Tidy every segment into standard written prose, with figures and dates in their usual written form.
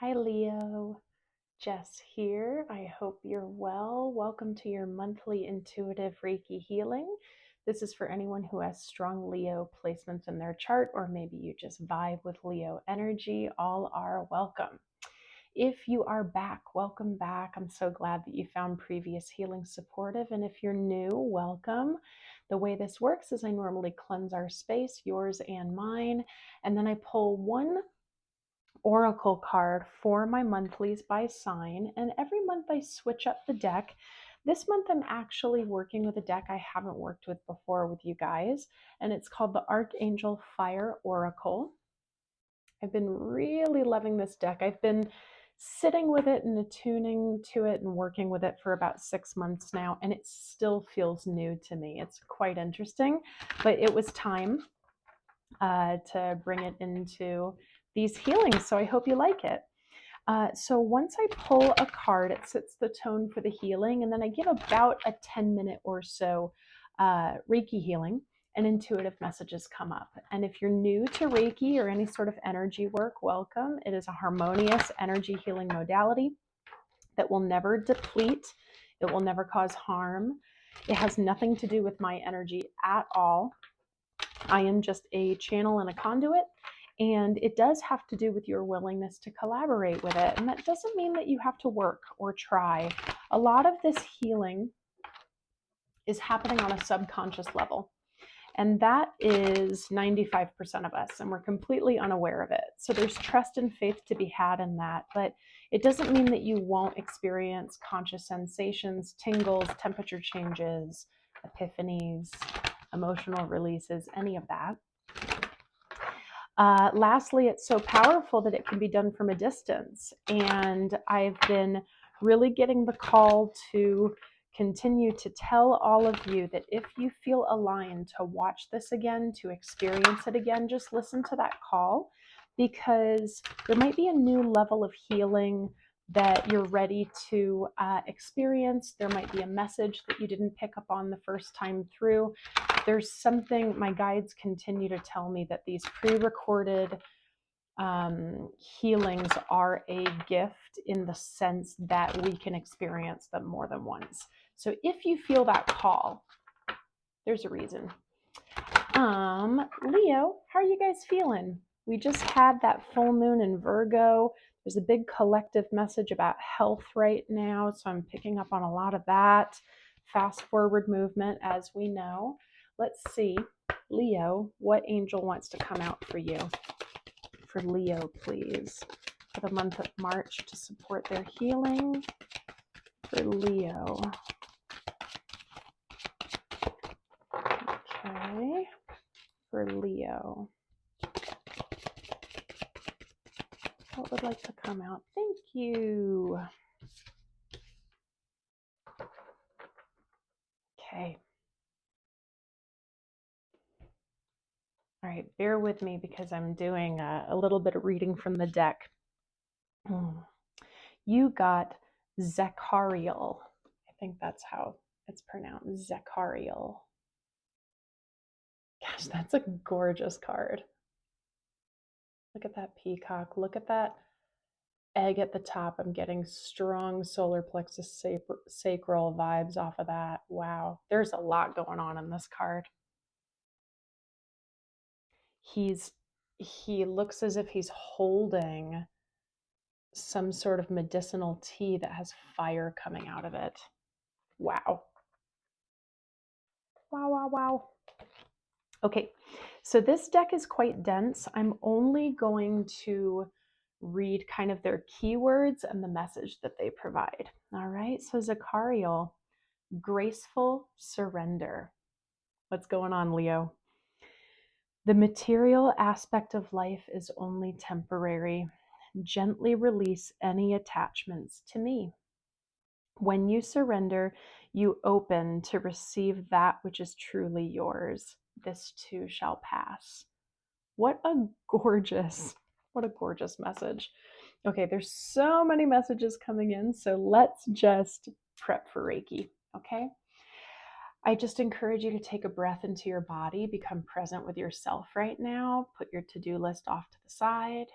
Hi, Leo. Jess here. I hope you're well. Welcome to your monthly intuitive Reiki healing. This is for anyone who has strong Leo placements in their chart, or maybe you just vibe with Leo energy. All are welcome. If you are back, welcome back. I'm so glad that you found previous healing supportive. And if you're new, welcome. The way this works is I normally cleanse our space, yours and mine, and then I pull one oracle card for my monthlies by sign, and every month I switch up the deck. This month I'm actually working with a deck I haven't worked with before with you guys, and it's called the Archangel Fire Oracle. I've been really loving this deck. I've been sitting with it and attuning to it and working with it for about 6 months now, and it still feels new to me. It's quite interesting, but it was time to bring it into these healings. So I hope you like it. So once I pull a card, it sets the tone for the healing, and then I give about a 10-minute or so Reiki healing, and intuitive messages come up. And if you're new to Reiki or any sort of energy work, welcome. It is a harmonious energy healing modality that will never deplete, it will never cause harm. It has nothing to do with my energy at all. I am just a channel and a conduit, and it does have to do with your willingness to collaborate with it. And that doesn't mean that you have to work or try. A lot of this healing is happening on a subconscious level. And that is 95% of us, and we're completely unaware of it. So there's trust and faith to be had in that, but it doesn't mean that you won't experience conscious sensations, tingles, temperature changes, epiphanies, emotional releases, any of that. Lastly, it's so powerful that it can be done from a distance. And I've been really getting the call to continue to tell all of you that if you feel aligned to watch this again, to experience it again, just listen to that call, because there might be a new level of healing that you're ready to experience. There might be a message that you didn't pick up on the first time through. There's something, my guides continue to tell me that these pre-recorded healings are a gift in the sense that we can experience them more than once. So if you feel that call, there's a reason. Leo, how are you guys feeling? We just had that full moon in Virgo. There's a big collective message about health right now, so I'm picking up on a lot of that. Fast forward movement, as we know. Let's see, Leo, what angel wants to come out for you? For Leo, please. For the month of March to support their healing. For Leo. Okay. For Leo. What would like to come out? Thank you. Okay. All right, bear with me because I'm doing a little bit of reading from the deck. You got Zechariel. I think that's how it's pronounced, Zechariel. Gosh, that's a gorgeous card. Look at that peacock. Look at that egg at the top. I'm getting strong solar plexus sacral vibes off of that. Wow, there's a lot going on in this card. He looks as if he's holding some sort of medicinal tea that has fire coming out of it. Wow. Wow, wow, wow. Okay, so this deck is quite dense. I'm only going to read kind of their keywords and the message that they provide. All right, so Zachariel, graceful surrender. What's going on, Leo? The material aspect of life is only temporary. Gently release any attachments to me. When you surrender, you open to receive that which is truly yours. This too shall pass. What a gorgeous message. Okay, there's so many messages coming in, so let's just prep for Reiki, okay? I just encourage you to take a breath into your body, become present with yourself right now, put your to-do list off to the side.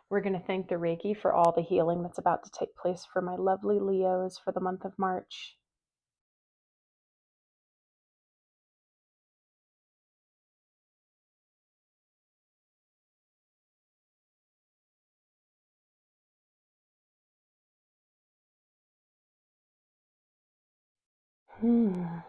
We're going to thank the Reiki for all the healing that's about to take place for my lovely Leos for the month of March. I'm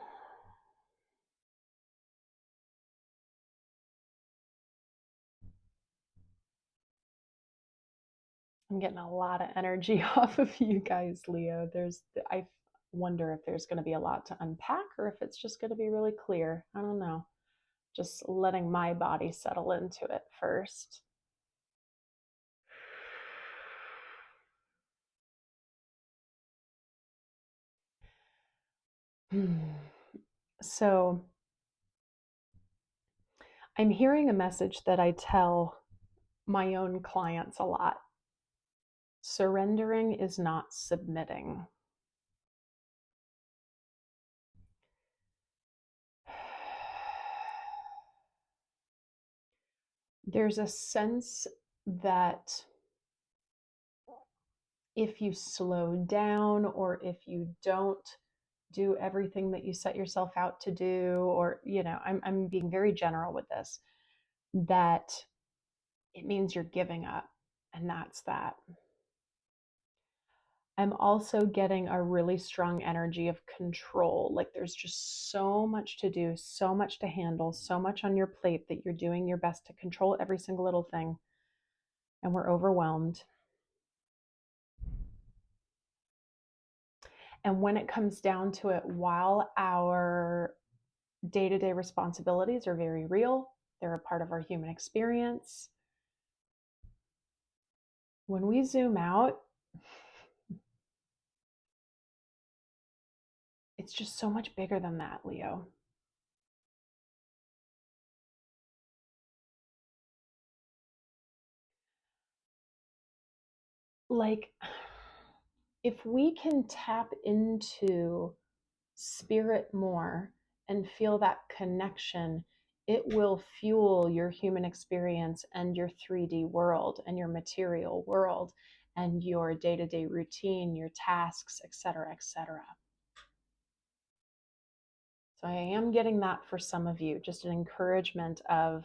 getting a lot of energy off of you guys, Leo. I wonder if there's going to be a lot to unpack or if it's just going to be really clear. I don't know. Just letting my body settle into it first. So I'm hearing a message that I tell my own clients a lot. Surrendering is not submitting. There's a sense that if you slow down or if you don't do everything that you set yourself out to do, or, I'm being very general with this, that it means you're giving up. And that's that. I'm also getting a really strong energy of control. Like there's just so much to do, so much to handle, so much on your plate that you're doing your best to control every single little thing. And we're overwhelmed. And when it comes down to it, while our day-to-day responsibilities are very real, they're a part of our human experience, when we zoom out, it's just so much bigger than that, Leo. Like, if we can tap into spirit more and feel that connection, it will fuel your human experience and your 3D world and your material world and your day-to-day routine, your tasks, etc., etc. So I am getting that for some of you, just an encouragement of,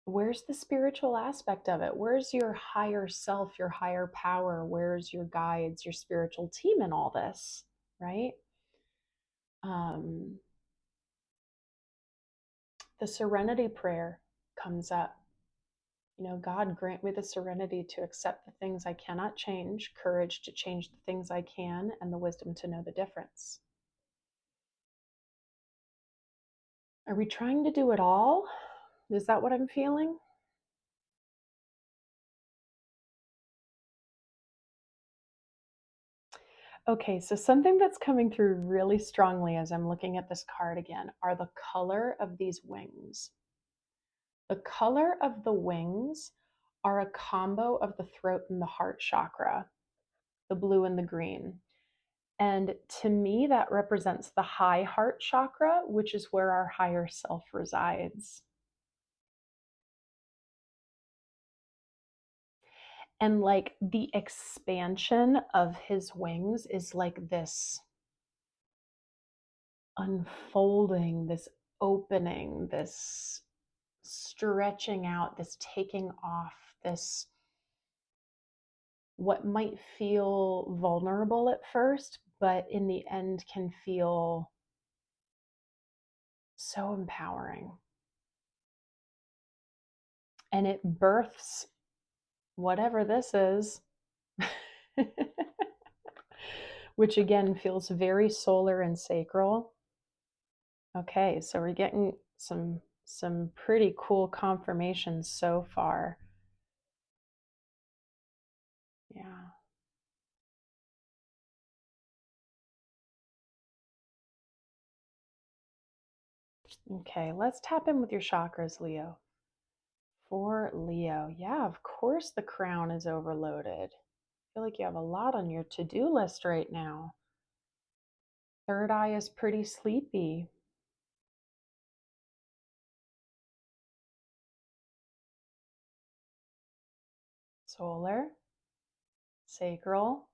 where's the spiritual aspect of it? Where's your higher self, your higher power? Where's your guides, your spiritual team in all this, right? The serenity prayer comes up. God, grant me the serenity to accept the things I cannot change, courage to change the things I can, and the wisdom to know the difference. Are we trying to do it all? Is that what I'm feeling? Okay, so something that's coming through really strongly as I'm looking at this card again are the color of these wings. The color of the wings are a combo of the throat and the heart chakra, the blue and the green. And to me, that represents the high heart chakra, which is where our higher self resides. And like the expansion of his wings is like this unfolding, this opening, this stretching out, this taking off, this what might feel vulnerable at first, but in the end can feel so empowering. And it births whatever this is, which again feels very solar and sacral. Okay, so we're getting some pretty cool confirmations so far. Yeah. Okay, let's tap in with your chakras, Leo. For Leo, yeah, of course the crown is overloaded. I feel like you have a lot on your to-do list right now. Third eye is pretty sleepy. solar, sacral,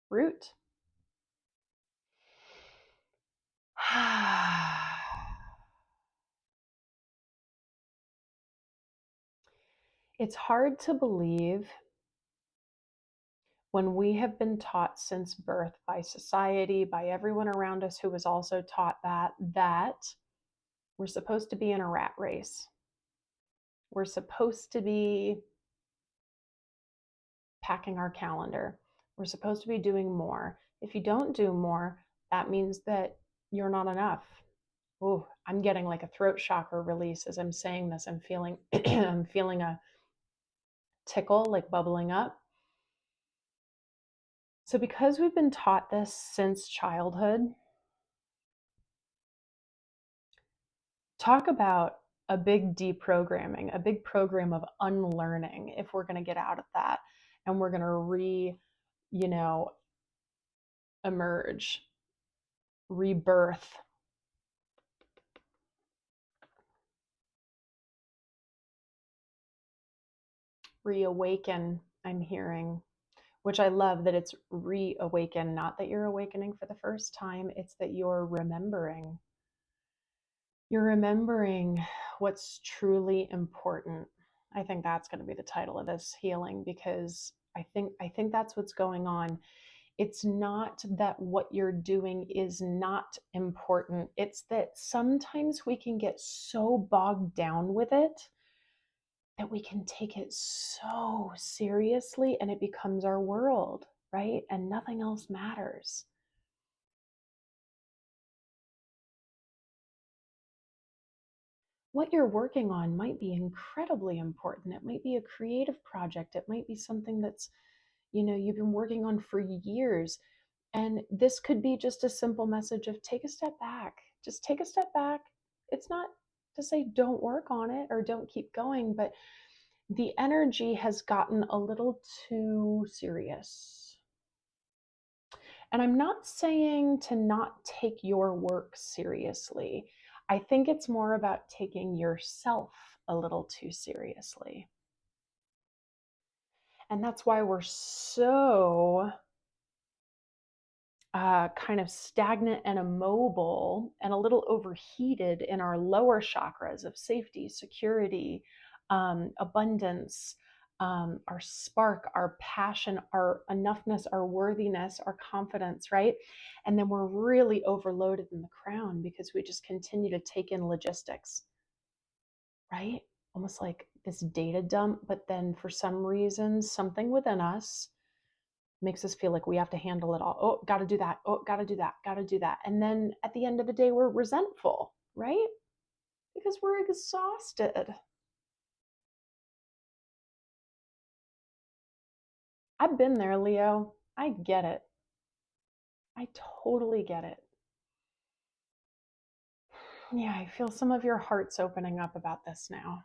root. It's hard to believe when we have been taught since birth by society, by everyone around us who was also taught that we're supposed to be in a rat race. We're supposed to be packing our calendar. We're supposed to be doing more. If you don't do more, that means that you're not enough. Oh, I'm getting like a throat chakra release as I'm saying this. I'm feeling I'm feeling a tickle like bubbling up. So because we've been taught this since childhood, talk about a big deprogramming, a big program of unlearning if we're going to get out of that and we're going to emerge, rebirth. Reawaken, I'm hearing, which I love that it's reawaken, not that you're awakening for the first time, it's that you're remembering. You're remembering what's truly important. I think that's going to be the title of this healing because I think that's what's going on. It's not that what you're doing is not important. It's that sometimes we can get so bogged down with it that we can take it so seriously and it becomes our world, right? And nothing else matters. What you're working on might be incredibly important. It might be a creative project. It might be something that's, you've been working on for years. And this could be just a simple message of take a step back. Just take a step back. It's not to say don't work on it or don't keep going, but the energy has gotten a little too serious. And I'm not saying to not take your work seriously. I think it's more about taking yourself a little too seriously. And that's why we're so kind of stagnant and immobile and a little overheated in our lower chakras of safety, security, abundance, our spark, our passion, our enoughness, our worthiness, our confidence, right? And then we're really overloaded in the crown because we just continue to take in logistics, right? Almost like this data dump, but then for some reason, something within us makes us feel like we have to handle it all. Oh, got to do that. Oh, got to do that. Got to do that. And then at the end of the day, we're resentful, right? Because we're exhausted. I've been there, Leo. I get it. I totally get it. Yeah, I feel some of your heart's opening up about this now.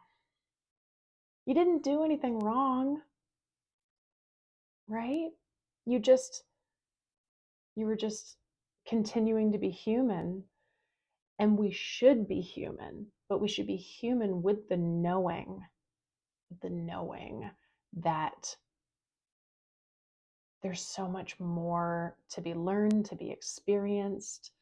You didn't do anything wrong, right? You were just continuing to be human, and we should be human, but we should be human with the knowing that there's so much more to be learned, to be experienced,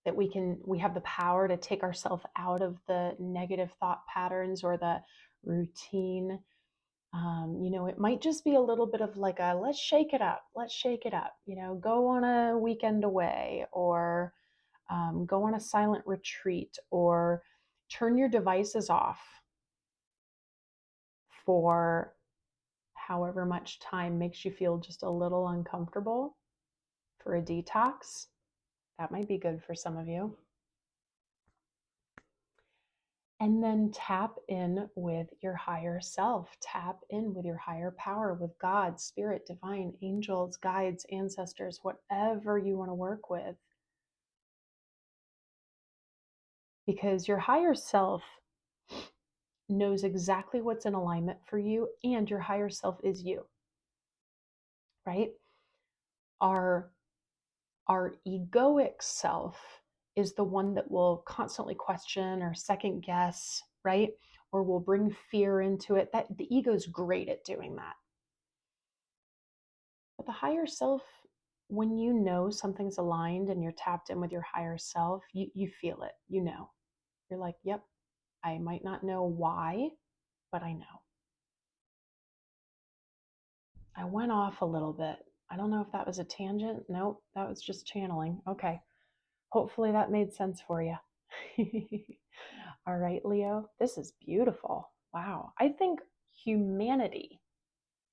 that we have the power to take ourselves out of the negative thought patterns or the routine. It might just be a little bit of like a let's shake it up, go on a weekend away, or go on a silent retreat, or turn your devices off for however much time makes you feel just a little uncomfortable for a detox. That might be good for some of you. And then tap in with your higher self. Tap in with your higher power, with God, spirit, divine, angels, guides, ancestors, whatever you want to work with. Because your higher self knows exactly what's in alignment for you, and your higher self is you, right? Our egoic self is the one that will constantly question or second guess, right? or we'll bring fear into it. That the ego's great at doing that. But the higher self, when you know something's aligned and you're tapped in with your higher self, you feel it, you know. You're like, yep, I might not know why, but I know. I went off a little bit. I don't know if that was a tangent. Nope, that was just channeling. Okay. Hopefully that made sense for you. All right, Leo, this is beautiful. Wow. I think humanity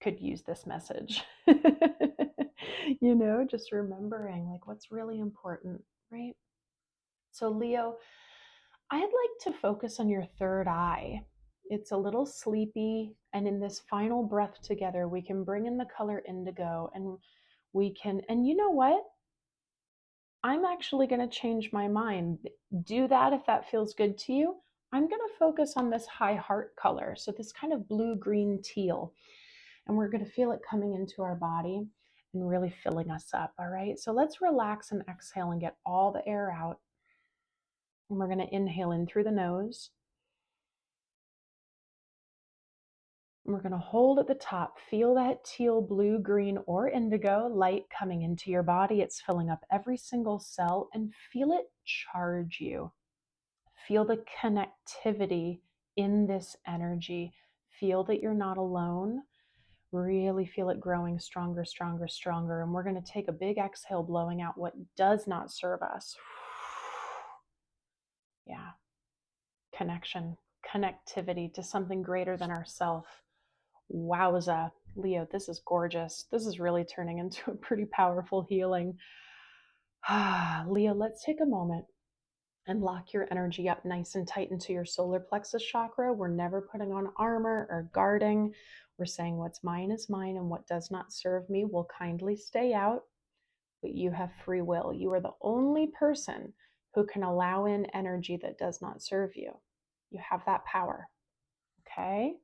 could use this message. Just remembering like what's really important, right? So, Leo, I'd like to focus on your third eye. It's a little sleepy, and in this final breath together, we can bring in the color indigo and and you know what? I'm actually going to change my mind. Do that if that feels good to you. I'm going to focus on this high heart color. So, this kind of blue, green, teal. And we're going to feel it coming into our body and really filling us up. All right. So, let's relax and exhale and get all the air out. And we're going to inhale in through the nose. And we're going to hold at the top. Feel that teal, blue, green, or indigo light coming into your body. It's filling up every single cell, and feel it charge you. Feel the connectivity in this energy. Feel that you're not alone. Really feel it growing stronger, stronger, stronger. And we're going to take a big exhale, blowing out what does not serve us. Yeah. Connection, connectivity to something greater than ourself. Wowza. Leo, this is gorgeous. This is really turning into a pretty powerful healing. Leo, let's take a moment and lock your energy up nice and tight into your solar plexus chakra. We're never putting on armor or guarding. We're saying what's mine is mine, and what does not serve me will kindly stay out. But you have free will. You are the only person who can allow in energy that does not serve you. You have that power. Okay?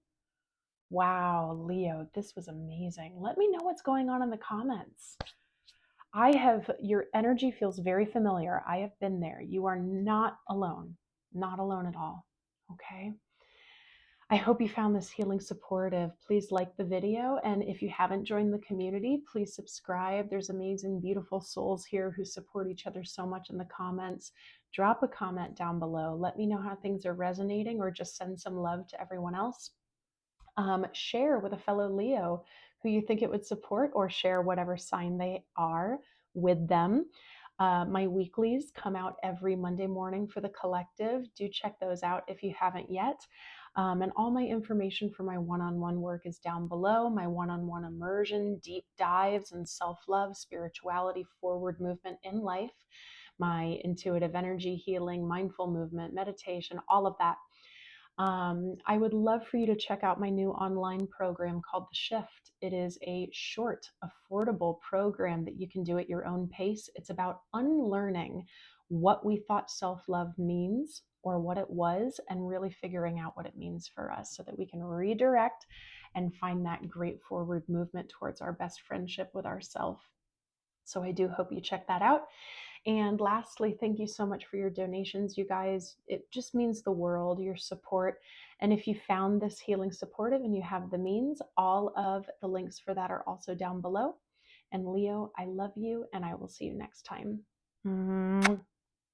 Wow, Leo, this was amazing. Let me know what's going on in the comments. Your energy feels very familiar. I have been there. You are not alone, not alone at all. Okay. I hope you found this healing supportive. Please like the video. And if you haven't joined the community, please subscribe. There's amazing, beautiful souls here who support each other so much in the comments. Drop a comment down below. Let me know how things are resonating, or just send some love to everyone else. Share with a fellow Leo who you think it would support, or share whatever sign they are with them. My weeklies come out every Monday morning for the collective. Do check those out if you haven't yet. And all my information for my one-on-one work is down below. My one-on-one immersion, deep dives and self-love, spirituality, forward movement in life, my intuitive energy healing, mindful movement, meditation, all of that. I would love for you to check out my new online program called The Shift. It is a short, affordable program that you can do at your own pace. It's about unlearning what we thought self-love means, or what it was, and really figuring out what it means for us so that we can redirect and find that great forward movement towards our best friendship with ourselves. So I do hope you check that out. And lastly, thank you so much for your donations, you guys. It just means the world, your support. And if you found this healing supportive and you have the means, all of the links for that are also down below. And Leo, I love you, and I will see you next time.